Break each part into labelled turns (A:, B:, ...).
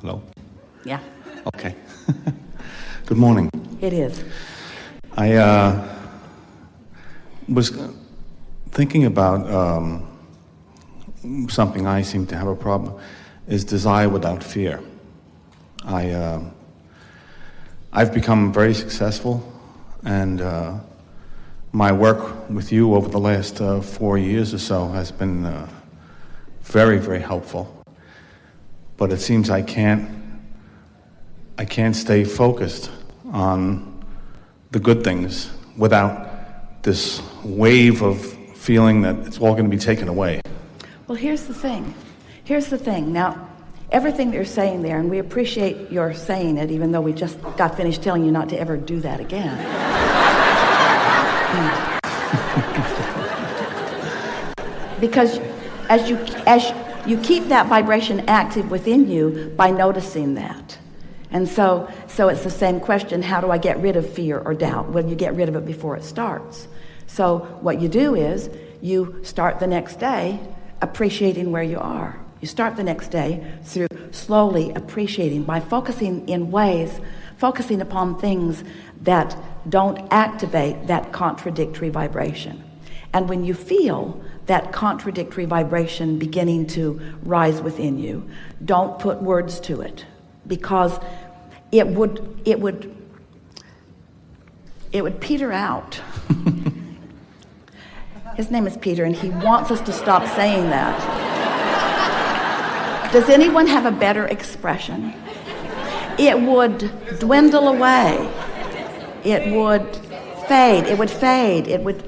A: Hello?
B: Yeah,
A: Okay. Good morning.
B: it is.
A: I was thinking about something I seem to have a problem, is desire without fear. I've become very successful, and my work with you over the last 4 years or so has been very, very helpful. But it seems I can't stay focused on the good things without this wave of feeling that it's all going to be taken away.
B: Well, here's the thing. Now, everything that you're saying there, and we appreciate your saying it, even though we just got finished telling you not to ever do that again. Because as you keep that vibration active within you by noticing that. And so it's the same question, how do I get rid of fear or doubt? Well, you get rid of it before it starts. So what you do is you start the next day appreciating where you are. You start the next day through slowly appreciating by focusing upon things that don't activate that contradictory vibration. And when you feel that contradictory vibration beginning to rise within you, don't put words to it, because it would peter out. His name is Peter, and he wants us to stop saying that. Does anyone have a better expression? It would dwindle away. It would fade. It would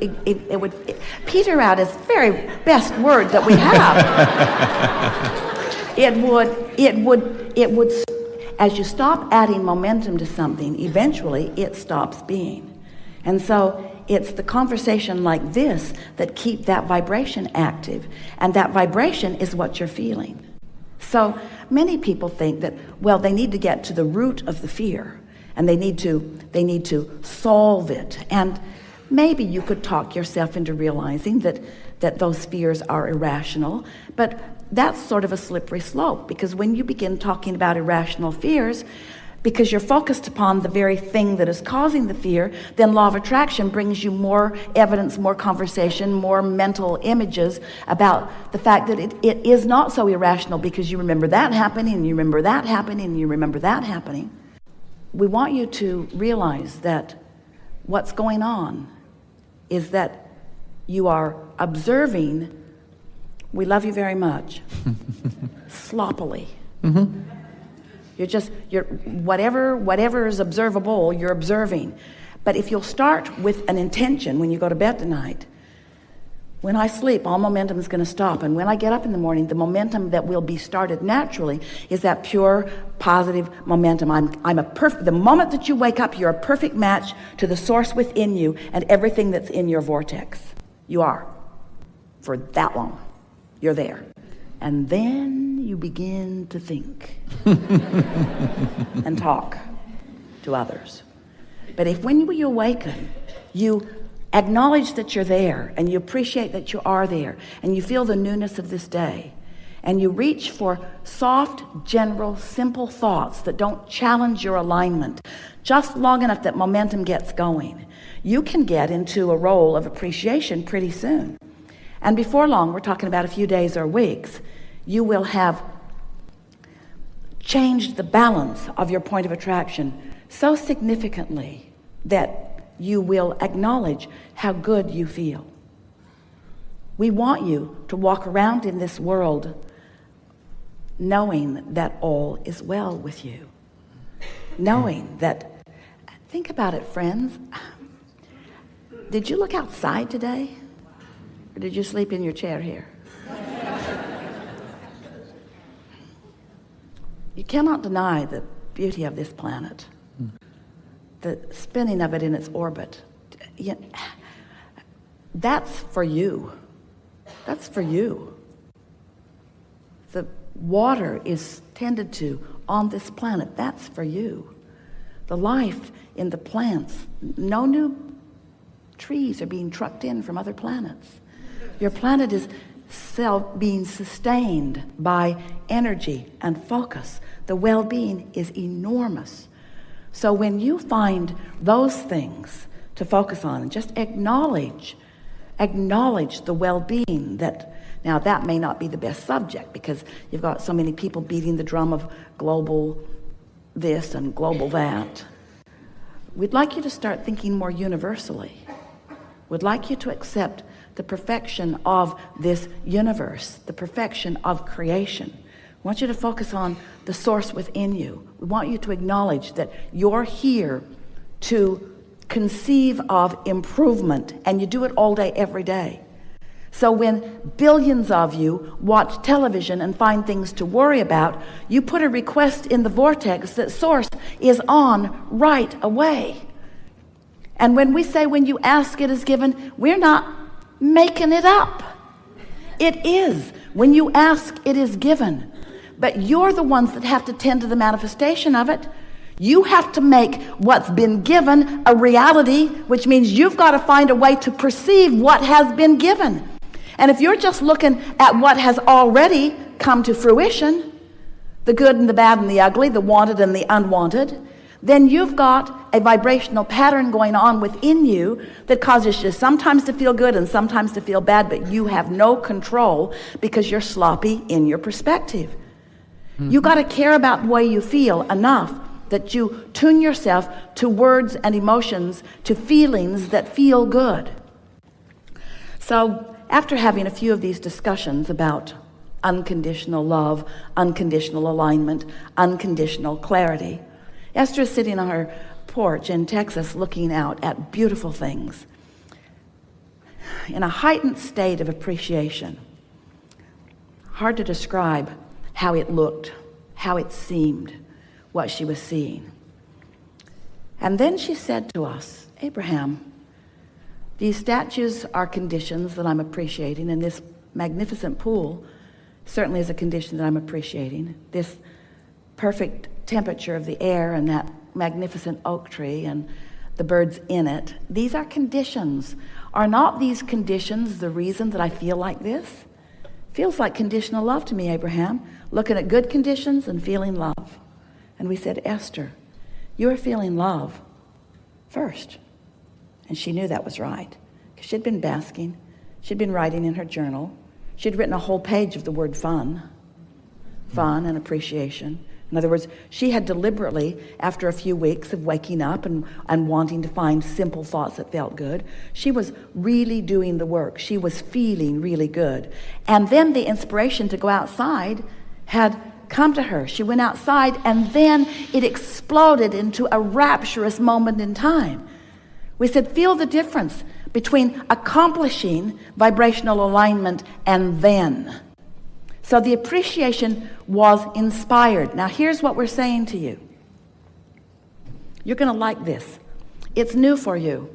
B: peter out is the very best word that we have. It would, as you stop adding momentum to something, eventually it stops being. And so it's the conversation like this that keep that vibration active, and that vibration is what you're feeling. So many people think that, well, they need to get to the root of the fear, and they need to solve it. And maybe you could talk yourself into realizing that those fears are irrational, but that's sort of a slippery slope, because when you begin talking about irrational fears, because you're focused upon the very thing that is causing the fear, then law of attraction brings you more evidence, more conversation, more mental images about the fact that it is not so irrational, because you remember that happening, and you remember that happening, and you remember that happening. We want you to realize that what's going on is that you are observing, we love you very much, sloppily. Mm-hmm. You're whatever is observable, you're observing. But if you'll start with an intention when you go to bed tonight, when I sleep, all momentum is going to stop. And when I get up in the morning, the momentum that will be started naturally is that pure, positive momentum. The moment that you wake up, you're a perfect match to the source within you and everything that's in your vortex. You are. For that long. You're there. And then you begin to think and talk to others. But if when you awaken, you acknowledge that you're there, and you appreciate that you are there, and you feel the newness of this day, and you reach for soft, general, simple thoughts that don't challenge your alignment, just long enough that momentum gets going, you can get into a role of appreciation pretty soon. And before long, we're talking about a few days or weeks, you will have changed the balance of your point of attraction so significantly that you will acknowledge how good you feel. We want you to walk around in this world knowing that all is well with you. Knowing that, think about it, friends. Did you look outside today? Or did you sleep in your chair here? You cannot deny the beauty of this planet, the spinning of it in its orbit. That's for you. That's for you. The water is tended to on this planet. That's for you. The life in the plants. No new trees are being trucked in from other planets. Your planet is being sustained by energy and focus. The well-being is enormous. So when you find those things to focus on, and just acknowledge the well-being now that may not be the best subject because you've got so many people beating the drum of global this and global that. We'd like you to start thinking more universally. We'd like you to accept the perfection of this universe, the perfection of creation. We want you to focus on the source within you. We want you to acknowledge that you're here to conceive of improvement, and you do it all day, every day. So when billions of you watch television and find things to worry about, you put a request in the vortex that source is on right away. And when we say when you ask it is given, we're not making it up. It is. When you ask, it is given. But you're the ones that have to tend to the manifestation of it. You have to make what's been given a reality, which means you've got to find a way to perceive what has been given. And if you're just looking at what has already come to fruition, the good and the bad and the ugly, the wanted and the unwanted, then you've got a vibrational pattern going on within you that causes you sometimes to feel good and sometimes to feel bad, but you have no control because you're sloppy in your perspective. You got to care about the way you feel enough that you tune yourself to words and emotions, to feelings that feel good. So after having a few of these discussions about unconditional love, unconditional alignment, unconditional clarity, Esther is sitting on her porch in Texas looking out at beautiful things in a heightened state of appreciation. Hard to describe how it looked, how it seemed, what she was seeing. And then she said to us, Abraham, these statues are conditions that I'm appreciating, and this magnificent pool certainly is a condition that I'm appreciating. This perfect temperature of the air and that magnificent oak tree and the birds in it, these are conditions. Are not these conditions the reason that I feel like this? Feels like conditional love to me, Abraham, looking at good conditions and feeling love. And we said, Esther, you are feeling love first. And she knew that was right, because she'd been basking. She'd been writing in her journal. She'd written a whole page of the word fun and appreciation. In other words, she had deliberately, after a few weeks of waking up and wanting to find simple thoughts that felt good, she was really doing the work. She was feeling really good. And then the inspiration to go outside had come to her. She went outside, and then it exploded into a rapturous moment in time. We said, feel the difference between accomplishing vibrational alignment and then. So the appreciation was inspired. Now here's what we're saying to you. You're going to like this. It's new for you.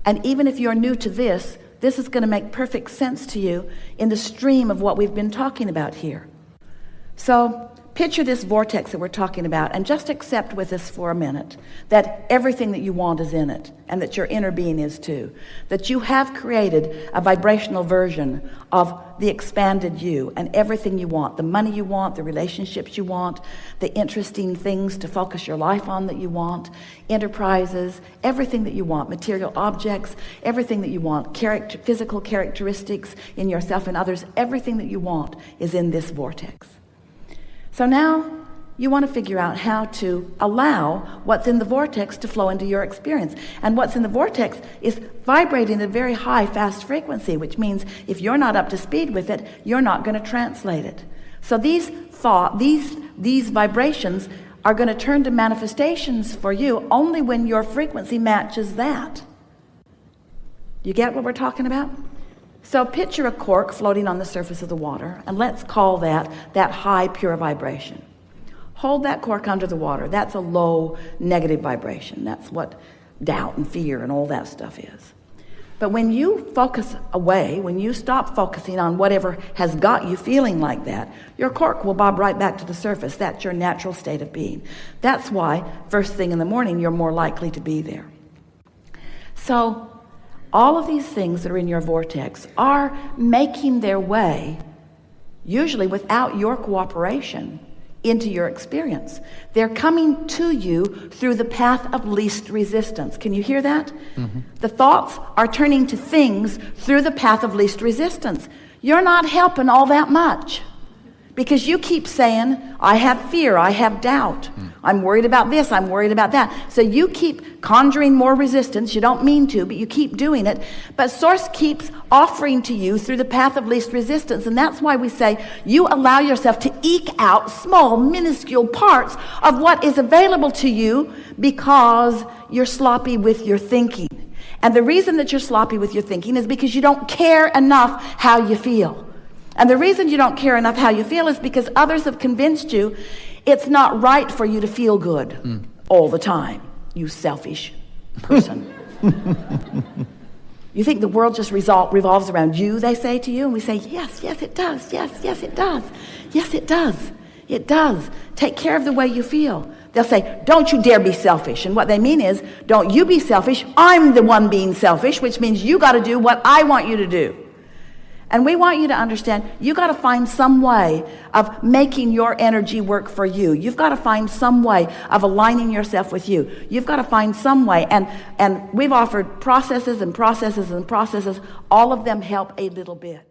B: And even if you're new to this is going to make perfect sense to you in the stream of what we've been talking about here. So picture this vortex that we're talking about, and just accept with us for a minute that everything that you want is in it, and that your inner being is too. That you have created a vibrational version of the expanded you, and everything you want, the money you want, the relationships you want, the interesting things to focus your life on that you want, enterprises, everything that you want, material objects, everything that you want, physical characteristics in yourself and others, everything that you want is in this vortex. So now you want to figure out how to allow what's in the vortex to flow into your experience. And what's in the vortex is vibrating at a very high, fast frequency, which means if you're not up to speed with it, you're not going to translate it. So these vibrations are going to turn to manifestations for you only when your frequency matches that. You get what we're talking about? So picture a cork floating on the surface of the water, and let's call that high, pure vibration. Hold that cork under the water. That's a low, negative vibration. That's what doubt and fear and all that stuff is. But when you focus away, when you stop focusing on whatever has got you feeling like that, your cork will bob right back to the surface. That's your natural state of being. That's why first thing in the morning, you're more likely to be there. So all of these things that are in your vortex are making their way, usually without your cooperation, into your experience. They're coming to you through the path of least resistance. Can you hear that? Mm-hmm. The thoughts are turning to things through the path of least resistance. You're not helping all that much, because you keep saying, I have fear, I have doubt, I'm worried about this, I'm worried about that. So you keep conjuring more resistance. You don't mean to, but you keep doing it. But Source keeps offering to you through the path of least resistance. And that's why we say you allow yourself to eke out small, minuscule parts of what is available to you because you're sloppy with your thinking. And the reason that you're sloppy with your thinking is because you don't care enough how you feel. And the reason you don't care enough how you feel is because others have convinced you it's not right for you to feel good all the time, you selfish person. You think the world just revolves around you, they say to you, and we say, yes, yes, it does. Yes, yes, it does. Yes, it does. It does. Take care of the way you feel. They'll say, don't you dare be selfish. And what they mean is, don't you be selfish. I'm the one being selfish, which means you got to do what I want you to do. And we want you to understand, you got to find some way of making your energy work for you. You've got to find some way of aligning yourself with you. You've got to find some way. And we've offered processes and processes and processes. All of them help a little bit.